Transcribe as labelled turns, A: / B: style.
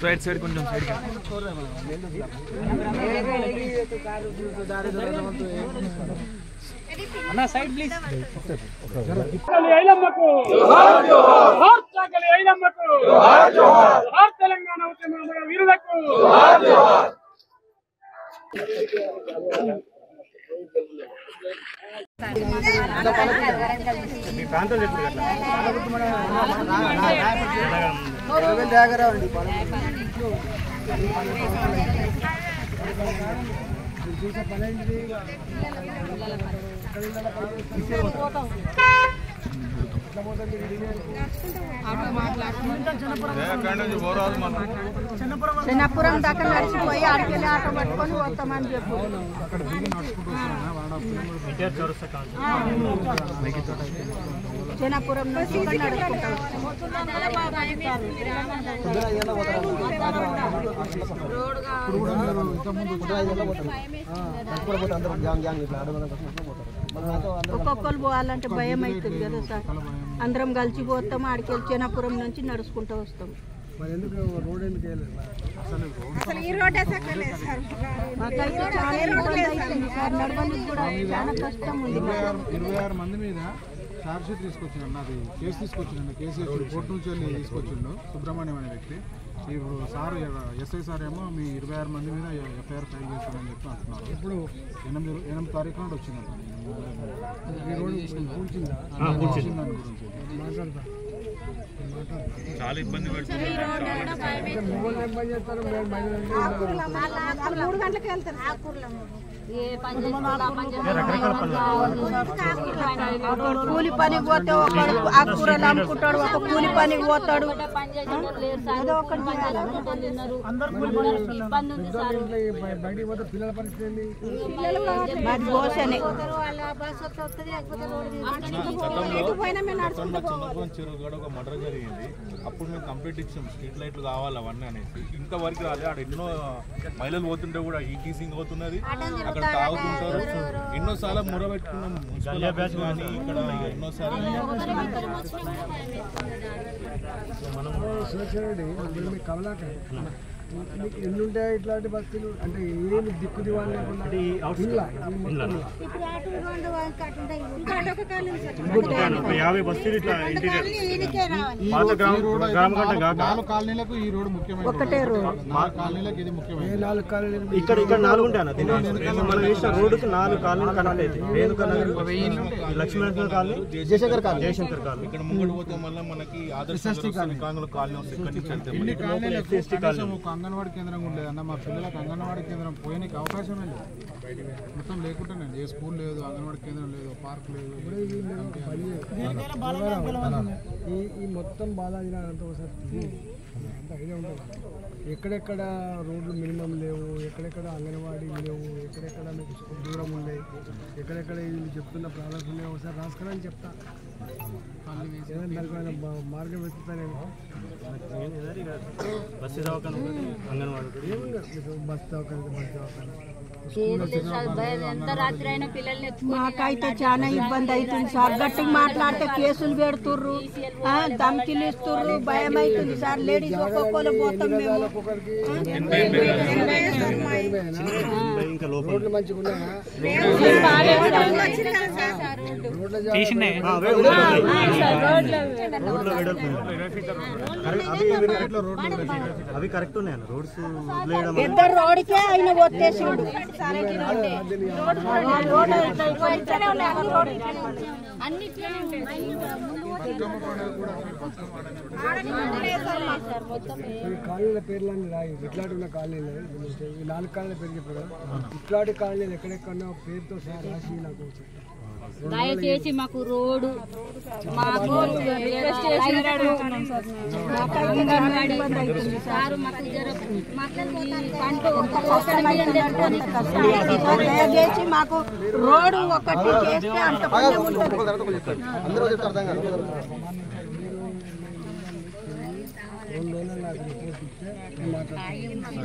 A: Right side కొంచెం side అన్న side please
B: ఐలమ్మకు జోహార్ జోహార్ చాకలి ఐలమ్మకు జోహార్ జోహార్ తెలంగాణ ఉద్యమ వీరులకు జోహార్ జోహార్
A: మీ ప్రాంతం ఎప్పుడు
C: చిన్నపురం దాకా నడిచిపోయి ఆడికెళ్ళి ఆటో పట్టుకొని వస్తామని చెప్పు. చిన్నపురం నుంచి నడుచుకుంటాం. ఒక్కొక్కరు పోవాలంటే భయం అవుతుంది కదా సార్. అందరం కలిసిపోతాం. ఆడికెళ్ళి చిన్నపురం నుంచి నడుచుకుంటూ వస్తాం. మాకైతే చాలా ఇబ్బంది అవుతుంది సార్. నడవడానికి కూడా చాలా కష్టం ఉంది.
D: 26 మంది మీద ఛార్జ్ షీట్ తీసుకొచ్చిండు. నాది కేసు తీసుకొచ్చిండు. కేసీఆర్ కోర్టు నుంచి వెళ్ళి తీసుకొచ్చిండు సుబ్రహ్మణ్యం అనే వ్యక్తి. ఇప్పుడు సార్ ఎస్ఐ సార్ ఏమో మీ 26 మంది మీద ఎఫ్ఐఆర్ ఫైల్ చేస్తామని చెప్పి అంటున్నారు. ఇప్పుడు 8 తారీఖు నాడు వచ్చిందంట. దాని గురించి
A: చాలా ఇబ్బంది పెడుతున్నారు.
C: 3 గంటలకు వెళ్తారు. కూలి పనికి పోతే ఒకడు ఆకుకూరలు అమ్ముకుంటాడు, ఒక కూలి పనికి పోతాడు.
E: మర్డర్ జరిగింది. అప్పుడు మేము కంప్లీట్ ఇచ్చాం స్ట్రీట్ లైట్లు కావాలి అవన్నీ అనేసి. ఇంతవరకు రాలే. ఆడ ఎన్నో మహిళలు పోతుంటే కూడా ఈ టీసింగ్ అవుతున్నది. అక్కడ తాగుతుంటారు. ఎన్నోసార్లు ముర పెట్టుకున్నాం. కానీ ఇక్కడ ఎన్నోసార్లు
D: మీకు ఎన్ని ఉంటాయి ఇట్లాంటి బస్తీలు? అంటే ఏమి దిక్కు దివాళి లేకుండా
A: 50 బస్తీలు ఇట్లా ఇంటీరియర్
D: 4 కాలనీలకు ఈ రోడ్డు ముఖ్యమైన.
C: ఒకటే రోడ్.
D: 4 కాలనీలకు ఇది ముఖ్యమైన. 4 కాలనీలు
A: ఇక్కడ 4 ఉంటాయి అన్న. మనం వేసిన రోడ్డుకి 4 కాలనీలు కనెక్ట్ అవుతాయి. Lakshminarasimha colony, Jayashankar colony.
E: ఇక్కడ ముంగడు పోతే మళ్ళీ మనకి ఆదర్శ కాలనీ
D: అంగన్వాడీ కేంద్రం ఉండేదన్న. మా పిల్లలకు అంగన్వాడీ కేంద్రం పోయడానికి అవకాశమే లేదు. మొత్తం లేకుండానండి. ఏ స్కూల్ లేదు, అంగన్వాడీ కేంద్రం లేదు, పార్క్ లేదు. ఈ మొత్తం బాలాజీ అంతా ఒకసారి అంత ఐడియా ఉంటుంది. ఎక్కడెక్కడ రోడ్లు మినిమం లేవు, ఎక్కడెక్కడ అంగన్వాడీ లేవు, ఎక్కడెక్కడ మీకు స్కూల్ దూరం ఉన్నాయి, ఎక్కడెక్కడ వీళ్ళు చెప్తున్న ప్రాబ్లమ్స్ ఉన్నాయి ఒకసారి రాసుకుని చెప్తా. మార్గం వెతుకుతానేమో.
A: బస్సు దవాఖాన, అంగన్వాడీ,
D: బస్ దవాఖాన.
C: మాకైతే చాలా ఇబ్బంది అవుతుంది సార్. గట్టిగా మాట్లాడితే కేసులు పెడుతుర్రు, ధమ్కిలు ఇస్తుర్రు. భయం అవుతుంది సార్. లేడీస్ ఒక్కొక్కరు పోతాం మేము.
A: ఇంకా లోపల
D: రోడ్లు మంచిగా ఉన్నాయా?
A: అవి కరెక్ట్ ఉన్నాయి అన్న. రోడ్స్
C: పెద్ద రోడ్కే ఆయన ఒత్తేసిండు.
D: కాలనీల పేర్లన్నీ రాయి. ఇట్లాంటి ఉన్న కాలనీలు ఈ 4 కాలనీల పేరు చెప్పారు కదా. ఇట్లాంటి కాలనీలు ఎక్కడెక్కడో పేరుతో సార్ రాసి నాకు
F: దయచేసి మాకు రోడ్డు మాకు
C: దయచేసి మాకు రోడ్డు ఒకటి చేస్తే అంత
D: అందరూ చెప్తారు. అర్థం కాదు. 2 నెలలు నాకు రిపోర్ట్ ఇస్తే మాట్లాడుతున్నాను.